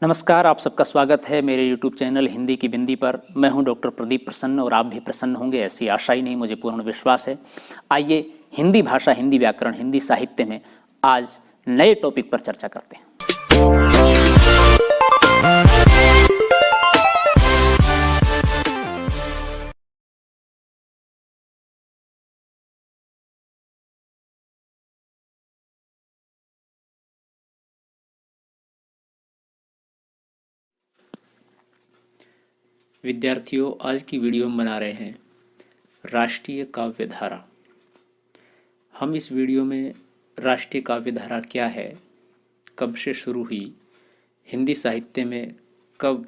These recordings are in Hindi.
नमस्कार, आप सबका स्वागत है मेरे YouTube चैनल हिंदी की बिंदी पर। मैं हूं डॉक्टर प्रदीप प्रसन्न और आप भी प्रसन्न होंगे, ऐसी आशा ही नहीं मुझे पूर्ण विश्वास है। आइए हिंदी भाषा, हिंदी व्याकरण, हिंदी साहित्य में आज नए टॉपिक पर चर्चा करते हैं। विद्यार्थियों, आज की वीडियो हम बना रहे हैं राष्ट्रीय काव्य धारा। हम इस वीडियो में राष्ट्रीय काव्य धारा क्या है, कब से शुरू हुई, हिंदी साहित्य में कब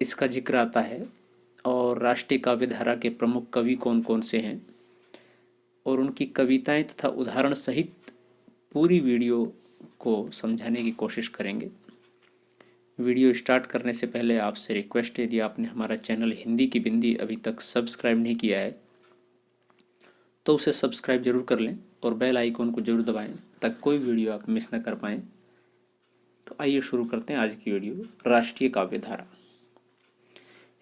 इसका जिक्र आता है और राष्ट्रीय काव्य धारा के प्रमुख कवि कौन कौन से हैं और उनकी कविताएं तथा उदाहरण सहित पूरी वीडियो को समझाने की कोशिश करेंगे। वीडियो स्टार्ट करने से पहले आपसे रिक्वेस्ट है, यदि आपने हमारा चैनल हिंदी की बिंदी अभी तक सब्सक्राइब नहीं किया है तो उसे सब्सक्राइब जरूर कर लें और बेल आइकॉन को जरूर दबाएं ताकि कोई वीडियो आप मिस न कर पाएँ। तो आइए शुरू करते हैं आज की वीडियो। राष्ट्रीय काव्य धारा।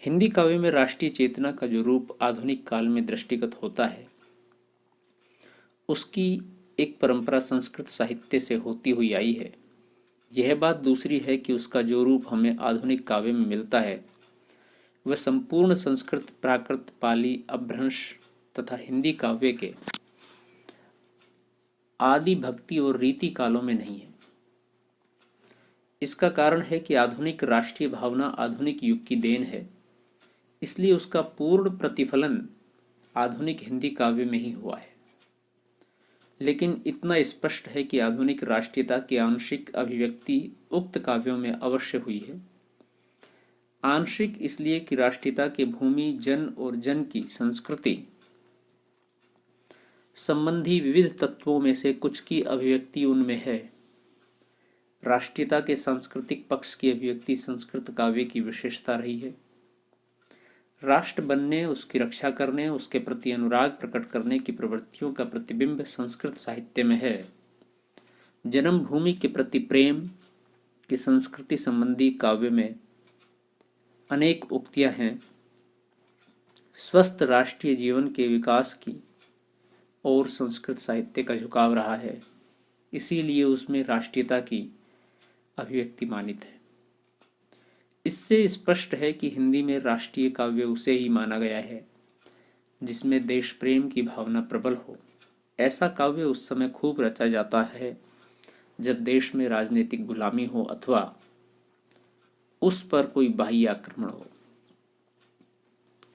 हिंदी काव्य में राष्ट्रीय चेतना का जो रूप आधुनिक काल में दृष्टिगत होता है, उसकी एक परंपरा संस्कृत साहित्य से होती हुई आई है। यह बात दूसरी है कि उसका जो रूप हमें आधुनिक काव्य में मिलता है वह संपूर्ण संस्कृत, प्राकृत, पाली, अपभ्रंश तथा हिंदी काव्य के आदि भक्ति और रीति कालों में नहीं है। इसका कारण है कि आधुनिक राष्ट्रीय भावना आधुनिक युग की देन है, इसलिए उसका पूर्ण प्रतिफलन आधुनिक हिंदी काव्य में ही हुआ है। लेकिन इतना स्पष्ट है कि आधुनिक राष्ट्रीयता की आंशिक अभिव्यक्ति उक्त काव्यों में अवश्य हुई है। आंशिक इसलिए कि राष्ट्रीयता के भूमि, जन और जन की संस्कृति संबंधी विविध तत्वों में से कुछ की अभिव्यक्ति उनमें है। राष्ट्रीयता के सांस्कृतिक पक्ष की अभिव्यक्ति संस्कृत काव्य की विशेषता रही है। राष्ट्र बनने, उसकी रक्षा करने, उसके प्रति अनुराग प्रकट करने की प्रवृत्तियों का प्रतिबिंब संस्कृत साहित्य में है। जन्मभूमि के प्रति प्रेम की संस्कृति संबंधी काव्य में अनेक उक्तियां हैं। स्वस्थ राष्ट्रीय जीवन के विकास की और संस्कृत साहित्य का झुकाव रहा है, इसीलिए उसमें राष्ट्रीयता की अभिव्यक्ति मानित है। इससे स्पष्ट है कि हिंदी में राष्ट्रीय काव्य उसे ही माना गया है जिसमें देश प्रेम की भावना प्रबल हो। ऐसा काव्य उस समय खूब रचा जाता है जब देश में राजनीतिक गुलामी हो अथवा उस पर कोई बाह्य आक्रमण हो।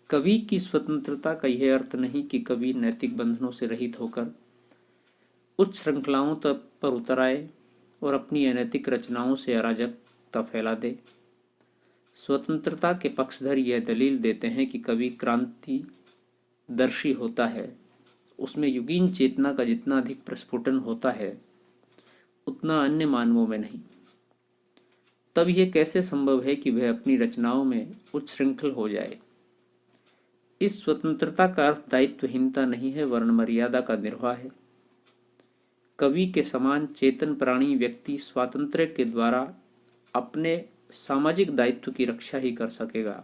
कवि की स्वतंत्रता का यह अर्थ नहीं कि कवि नैतिक बंधनों से रहित होकर उच्च श्रृंखलाओं तक पर उतर आए और अपनी अनैतिक रचनाओं से अराजकता फैला दे। स्वतंत्रता के पक्षधर यह दलील देते हैं कि कवि क्रांतिदर्शी होता है, उसमें युगीन चेतना का जितना अधिक प्रस्फुटन होता है उतना अन्य मानवों में नहीं। तब यह कैसे संभव है कि वह अपनी रचनाओं में उच्च श्रृंखल हो जाए। इस स्वतंत्रता का अर्थ दायित्वहीनता नहीं है, वर्ण मर्यादा का निर्वाह है। कवि के समान चेतन प्राणी व्यक्ति स्वातंत्र्य के द्वारा अपने सामाजिक दायित्व की रक्षा ही कर सकेगा।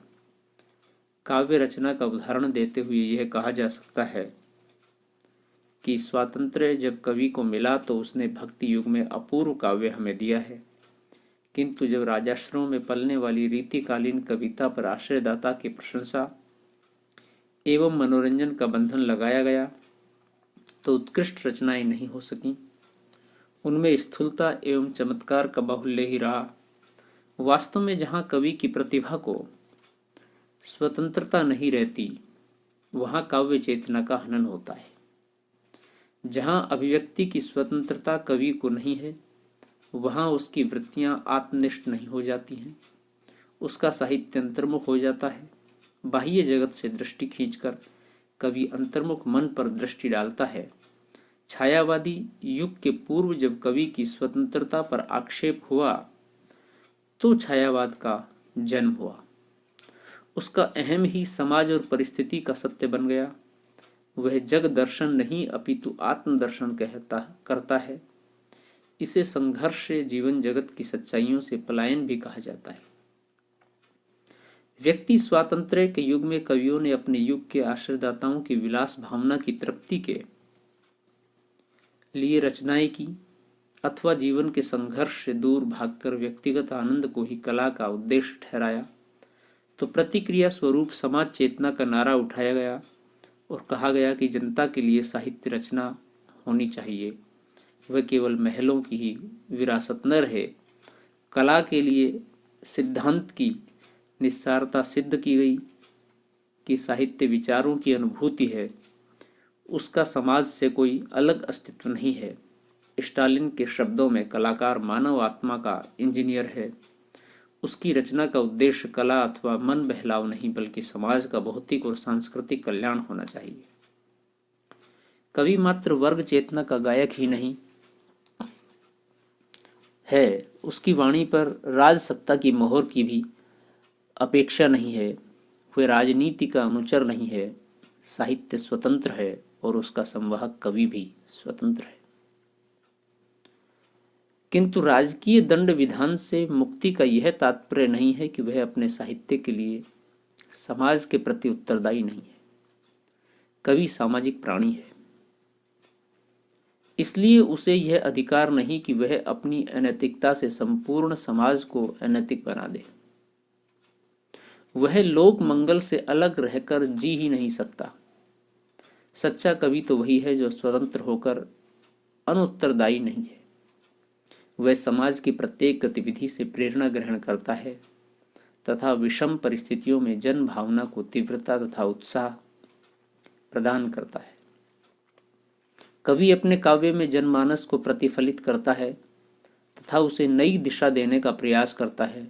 काव्य रचना का उदाहरण देते हुए यह कहा जा सकता है कि स्वातंत्र्य जब कवि को मिला तो उसने भक्ति युग में अपूर्व काव्य हमें दिया है, किंतु जब राजाश्रमों में पलने वाली रीतिकालीन कविता पर आश्रयदाता की प्रशंसा एवं मनोरंजन का बंधन लगाया गया तो उत्कृष्ट रचनाएं नहीं हो सकी। उनमें स्थूलता एवं चमत्कार का बाहुल्य ही रहा। वास्तव में जहां कवि की प्रतिभा को स्वतंत्रता नहीं रहती, वहां काव्य चेतना का हनन होता है। जहां अभिव्यक्ति की स्वतंत्रता कवि को नहीं है, वहां उसकी वृत्तियां आत्मनिष्ठ नहीं हो जाती हैं, उसका साहित्य अंतर्मुख हो जाता है। बाह्य जगत से दृष्टि खींचकर कवि अंतर्मुख मन पर दृष्टि डालता है। छायावादी युग के पूर्व जब कवि की स्वतंत्रता पर आक्षेप हुआ तो छायावाद का जन्म हुआ। उसका अहम ही समाज और परिस्थिति का सत्य बन गया। वह जग दर्शन नहीं अपितु आत्मदर्शन करता है। इसे संघर्ष से जीवन जगत की सच्चाइयों से पलायन भी कहा जाता है। व्यक्ति स्वातंत्र्य के युग में कवियों ने अपने युग के आश्रयदाताओं की विलास भावना की तृप्ति के लिए रचनाएं की, अथवा जीवन के संघर्ष से दूर भागकर व्यक्तिगत आनंद को ही कला का उद्देश्य ठहराया, तो प्रतिक्रिया स्वरूप समाज चेतना का नारा उठाया गया और कहा गया कि जनता के लिए साहित्य रचना होनी चाहिए, वह केवल महलों की ही विरासत न रहे। कला के लिए सिद्धांत की निस्सारता सिद्ध की गई कि साहित्य विचारों की अनुभूति है, उसका समाज से कोई अलग अस्तित्व नहीं है। स्टालिन के शब्दों में कलाकार मानव आत्मा का इंजीनियर है। उसकी रचना का उद्देश्य कला अथवा मन बहलाव नहीं, बल्कि समाज का भौतिक और सांस्कृतिक कल्याण होना चाहिए। कवि मात्र वर्ग चेतना का गायक ही नहीं है, उसकी वाणी पर राज सत्ता की मोहर की भी अपेक्षा नहीं है। वह राजनीति का अनुचर नहीं है। साहित्य स्वतंत्र है और उसका संवाहक कवि भी स्वतंत्र है। किंतु राजकीय दंड विधान से मुक्ति का यह तात्पर्य नहीं है कि वह अपने साहित्य के लिए समाज के प्रति उत्तरदायी नहीं है। कवि सामाजिक प्राणी है, इसलिए उसे यह अधिकार नहीं कि वह अपनी अनैतिकता से संपूर्ण समाज को अनैतिक बना दे। वह लोक मंगल से अलग रहकर जी ही नहीं सकता। सच्चा कवि तो वही है जो स्वतंत्र होकर अनुत्तरदायी नहीं है। वह समाज की प्रत्येक गतिविधि से प्रेरणा ग्रहण करता है तथा विषम परिस्थितियों में जन भावना को तीव्रता तथा उत्साह प्रदान करता है। कवि अपने काव्य में जनमानस को प्रतिफलित करता है तथा उसे नई दिशा देने का प्रयास करता है।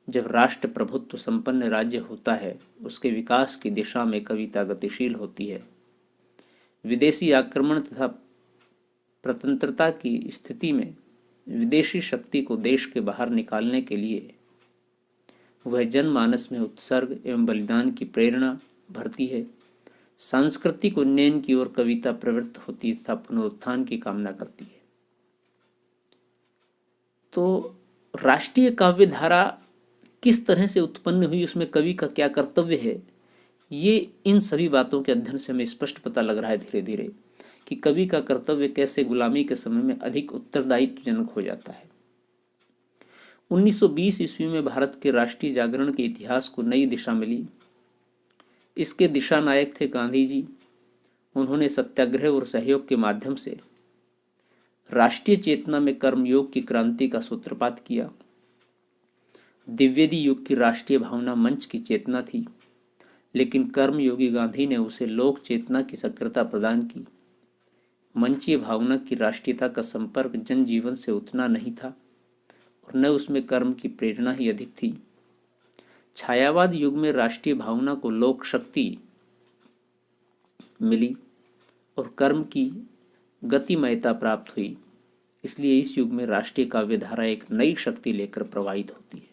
जब राष्ट्र प्रभुत्व संपन्न राज्य होता है, उसके विकास की दिशा में कविता गतिशील होती है। विदेशी आक्रमण तथा प्रतंत्रता की स्थिति में विदेशी शक्ति को देश के बाहर निकालने के लिए वह जनमानस में उत्सर्ग एवं बलिदान की प्रेरणा भरती है। सांस्कृतिक उन्नयन की ओर कविता प्रवृत्त होती तथा पुनरुत्थान की कामना करती है। तो राष्ट्रीय काव्य धारा किस तरह से उत्पन्न हुई, उसमें कवि का क्या कर्तव्य है, ये इन सभी बातों के अध्ययन से हमें स्पष्ट पता लग रहा है धीरे धीरे कि कवि का कर्तव्य कैसे गुलामी के समय में अधिक उत्तरदायित्वजनक हो जाता है। 1920 ईस्वी में भारत के राष्ट्रीय जागरण के इतिहास को नई दिशा मिली। इसके दिशा नायक थे गांधी जी। उन्होंने सत्याग्रह और सहयोग के माध्यम से राष्ट्रीय चेतना में कर्मयोग की क्रांति का सूत्रपात किया। द्विवेदी युग की राष्ट्रीय भावना मंच की चेतना थी, लेकिन कर्मयोगी गांधी ने उसे लोक चेतना की सक्रियता प्रदान की। मंचीय भावना की राष्ट्रीयता का संपर्क जनजीवन से उतना नहीं था और न उसमें कर्म की प्रेरणा ही अधिक थी। छायावाद युग में राष्ट्रीय भावना को लोक शक्ति मिली और कर्म की गतिमयता प्राप्त हुई। इसलिए इस युग में राष्ट्रीय काव्य धारा एक नई शक्ति लेकर प्रवाहित होती है।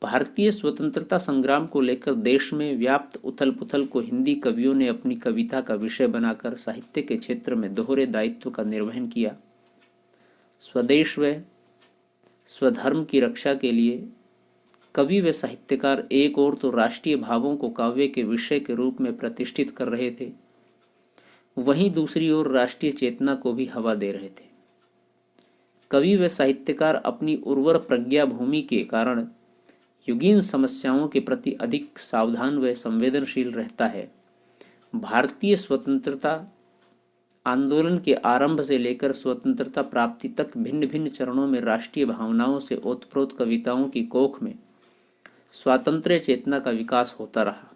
भारतीय स्वतंत्रता संग्राम को लेकर देश में व्याप्त उथल पुथल को हिंदी कवियों ने अपनी कविता का विषय बनाकर साहित्य के क्षेत्र में दोहरे दायित्व का निर्वहन किया। स्वदेश व स्वधर्म की रक्षा के लिए कवि व साहित्यकार एक ओर तो राष्ट्रीय भावों को काव्य के विषय के रूप में प्रतिष्ठित कर रहे थे, वहीं दूसरी ओर राष्ट्रीय चेतना को भी हवा दे रहे थे। कवि व साहित्यकार अपनी उर्वर प्रज्ञा भूमि के कारण युगीन समस्याओं के प्रति अधिक सावधान व संवेदनशील रहता है। भारतीय स्वतंत्रता आंदोलन के आरंभ से लेकर स्वतंत्रता प्राप्ति तक भिन्न भिन्न चरणों में राष्ट्रीय भावनाओं से ओतप्रोत कविताओं की कोख में स्वातंत्र्य चेतना का विकास होता रहा।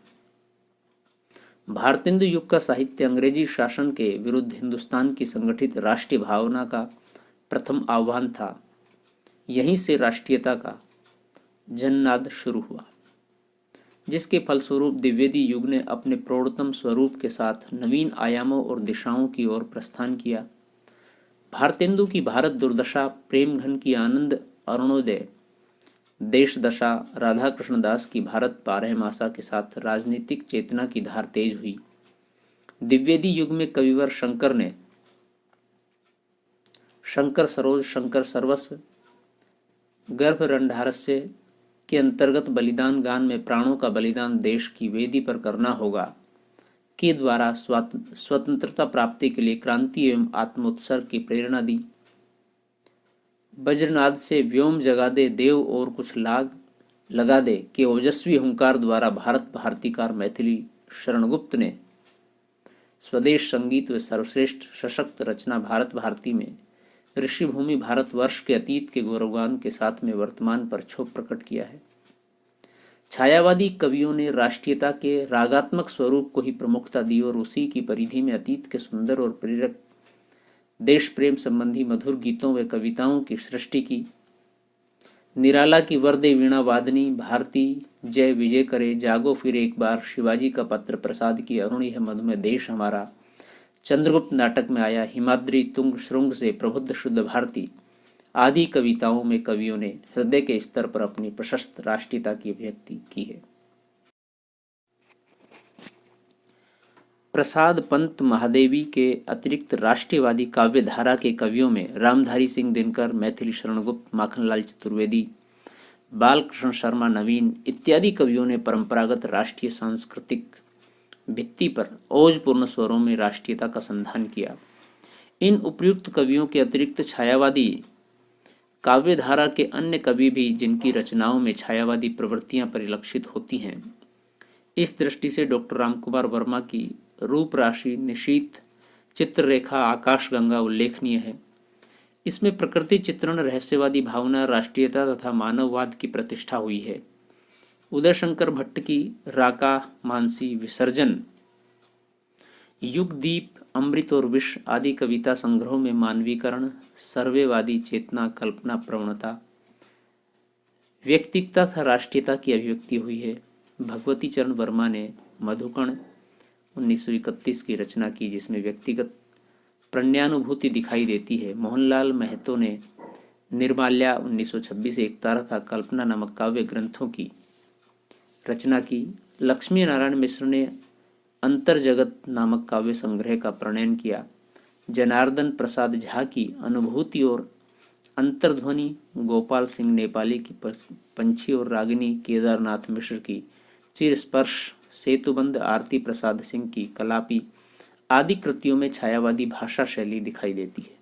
भारतेंदु युग का साहित्य अंग्रेजी शासन के विरुद्ध हिंदुस्तान की संगठित राष्ट्रीय भावना का प्रथम आह्वान था। यहीं से राष्ट्रीयता का जननाद शुरू हुआ, जिसके फलस्वरूप द्विवेदी युग ने अपने प्रौढ़तम स्वरूप के साथ नवीन आयामों और दिशाओं की ओर प्रस्थान किया। भारतेंदु की भारत दुर्दशा, प्रेमघन की आनंद अरुणोदय, देश दशा, राधा कृष्ण दास की भारत बारहमासा के साथ राजनीतिक चेतना की धार तेज हुई। द्विवेदी युग में कविवर शंकर ने शंकर सरोज शंकर सर्वस्व, गर्भ रंढारस्य के अंतर्गत बलिदान गान में प्राणों का बलिदान देश की वेदी पर करना होगा के द्वारा स्वतंत्रता प्राप्ति के लिए क्रांति एवं आत्मोत्सर्ग की प्रेरणा दी। वज्रनाद से व्योम जगा दे देव और कुछ लाग लगा दे के ओजस्वी हुंकार द्वारा भारत भारतीकार मैथिली शरणगुप्त ने स्वदेश संगीत व सर्वश्रेष्ठ सशक्त रचना भारत भारती में ऋषिभूमि भारतवर्ष के अतीत के गौरवगान के साथ में वर्तमान पर क्षोभ प्रकट किया है। छायावादी कवियों ने राष्ट्रीयता के रागात्मक स्वरूप को ही प्रमुखता दी और उसी की परिधि में अतीत के सुंदर और प्रेरक देश प्रेम संबंधी मधुर गीतों व कविताओं की सृष्टि की। निराला की वरदे वीणा वादनी भारती जय विजय करे जागो फिर एक बार, शिवाजी का पत्र प्रसाद की अरुण यह मधुमेह देश हमारा, चंद्रगुप्त नाटक में आया हिमाद्री तुंग श्रृंग से प्रबुद्ध शुद्ध भारती आदि कविताओं में कवियों ने हृदय के स्तर पर अपनी प्रशस्त राष्ट्रीयता की अभिव्यक्ति की है। प्रसाद पंत महादेवी के अतिरिक्त राष्ट्रीयवादी काव्यधारा के कवियों में रामधारी सिंह दिनकर, मैथिली शरणगुप्त, माखनलाल चतुर्वेदी, बालकृष्ण शर्मा नवीन इत्यादि कवियों ने परंपरागत राष्ट्रीय सांस्कृतिक भित्ति पर ओजपूर्ण स्वरों में राष्ट्रीयता का संधान किया। इन उपयुक्त कवियों के अतिरिक्त छायावादी काव्यधारा के अन्य कवि भी जिनकी रचनाओं में छायावादी प्रवृत्तियां परिलक्षित होती हैं। इस दृष्टि से डॉक्टर रामकुमार वर्मा की रूप राशि, निशीथ, चित्ररेखा, आकाशगंगा उल्लेखनीय है। इसमें प्रकृति चित्रण, रहस्यवादी भावना, राष्ट्रीयता तथा मानववाद की प्रतिष्ठा हुई है। उदय शंकर भट्ट की राका, मानसी, विसर्जन, युगदीप, अमृत और विष आदि कविता संग्रहों में मानवीकरण, सर्वेवादी चेतना, कल्पना प्रवणता, व्यक्तिकता तथा राष्ट्रीयता की अभिव्यक्ति हुई है। भगवती चरण वर्मा ने मधुकण 1931 की रचना की जिसमें व्यक्तिगत प्रणयानुभूति दिखाई देती है। मोहनलाल महतो ने निर्माल्या 1926 एकतारा तथा कल्पना नामक काव्य ग्रंथों की रचना की। लक्ष्मी नारायण मिश्र ने अंतर्जगत नामक काव्य संग्रह का प्रणयन किया। जनार्दन प्रसाद झा की अनुभूति और अंतर्ध्वनि, गोपाल सिंह नेपाली की पंछी और रागिनी, केदारनाथ मिश्र की चिरस्पर्श, सेतुबंद, आरती प्रसाद सिंह की कलापी आदि कृतियों में छायावादी भाषा शैली दिखाई देती है।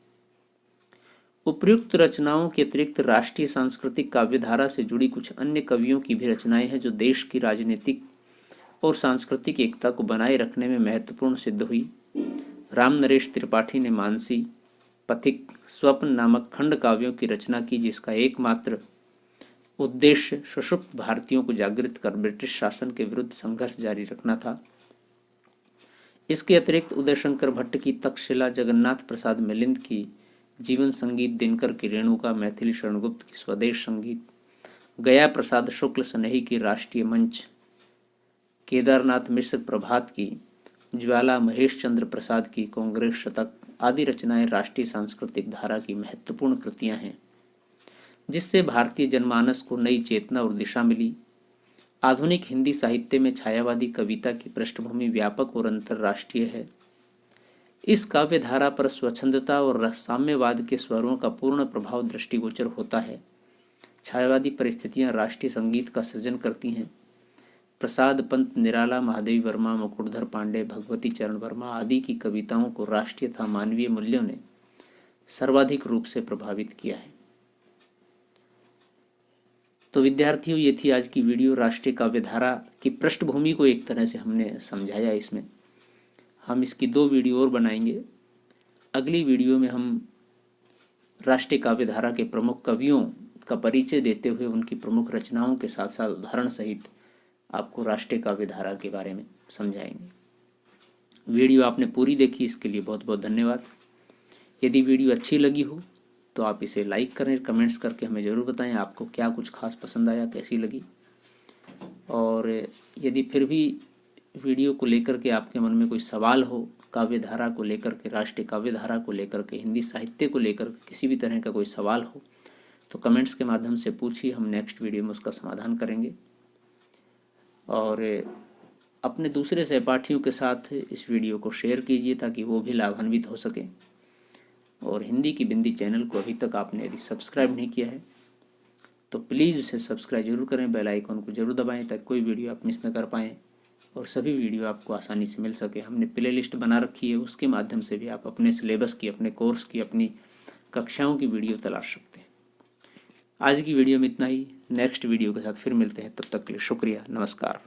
उपयुक्त रचनाओं के अतिरिक्त राष्ट्रीय सांस्कृतिक काव्यधारा से जुड़ी कुछ अन्य कवियों की भी रचनाएं हैं जो देश की राजनीतिक और सांस्कृतिक एकता को बनाए रखने में महत्वपूर्ण सिद्ध हुई। राम नरेश त्रिपाठी ने मानसी, पथिक, स्वप्न नामक खंड काव्यों की रचना की जिसका एकमात्र उद्देश्य सुषुप्त भारतीयों को जागृत कर ब्रिटिश शासन के विरुद्ध संघर्ष जारी रखना था। इसके अतिरिक्त उदय शंकर भट्ट की तक्षशिला, जगन्नाथ प्रसाद मिलिंद की जीवन संगीत, दिनकर की रेणुका, मैथिली शरणगुप्त की स्वदेश संगीत, गया प्रसाद शुक्ल स्नेही की राष्ट्रीय मंच, केदारनाथ मिश्र प्रभात की ज्वाला, महेश चंद्र प्रसाद की कांग्रेस शतक आदि रचनाएं राष्ट्रीय सांस्कृतिक धारा की महत्वपूर्ण कृतियां हैं जिससे भारतीय जनमानस को नई चेतना और दिशा मिली। आधुनिक हिंदी साहित्य में छायावादी कविता की पृष्ठभूमि व्यापक और अंतर्राष्ट्रीय है। इस काव्यधारा पर स्वच्छंदता और साम्यवाद के स्वरों का पूर्ण प्रभाव दृष्टिगोचर होता है। छायावादी परिस्थितियां राष्ट्रीय संगीत का सृजन करती हैं। प्रसाद पंत, निराला, महादेवी वर्मा, मुकुटधर पांडे, भगवती चरण वर्मा आदि की कविताओं को राष्ट्रीय तथा मानवीय मूल्यों ने सर्वाधिक रूप से प्रभावित किया है। तो विद्यार्थियों, ये थी आज की वीडियो। राष्ट्रीय काव्यधारा की पृष्ठभूमि को एक तरह से हमने समझाया। इसमें हम इसकी 2 वीडियो और बनाएंगे। अगली वीडियो में हम राष्ट्रीय काव्यधारा के प्रमुख कवियों का परिचय देते हुए उनकी प्रमुख रचनाओं के साथ साथ उदाहरण सहित आपको राष्ट्रीय काव्यधारा के बारे में समझाएंगे। वीडियो आपने पूरी देखी, इसके लिए बहुत बहुत धन्यवाद। यदि वीडियो अच्छी लगी हो तो आप इसे लाइक करें, कमेंट्स करके हमें ज़रूर बताएं आपको क्या कुछ खास पसंद आया, कैसी लगी। और यदि फिर भी वीडियो को लेकर के आपके मन में कोई सवाल हो, काव्यधारा को लेकर के, राष्ट्रीय काव्यधारा को लेकर के, हिंदी साहित्य को लेकर किसी भी तरह का कोई सवाल हो तो कमेंट्स के माध्यम से पूछिए, हम नेक्स्ट वीडियो में उसका समाधान करेंगे। और अपने दूसरे सहपाठियों के साथ इस वीडियो को शेयर कीजिए ताकि वो भी लाभान्वित हो सकें। और हिंदी की बिंदी चैनल को अभी तक आपने यदि सब्सक्राइब नहीं किया है तो प्लीज़ उसे सब्सक्राइब जरूर करें, बेल आइकन को जरूर दबाएं ताकि कोई वीडियो आप मिस न कर पाएँ और सभी वीडियो आपको आसानी से मिल सके। हमने प्लेलिस्ट बना रखी है, उसके माध्यम से भी आप अपने सिलेबस की, अपने कोर्स की, अपनी कक्षाओं की वीडियो तलाश सकते हैं। आज की वीडियो में इतना ही। नेक्स्ट वीडियो के साथ फिर मिलते हैं, तब तक के लिए शुक्रिया, नमस्कार।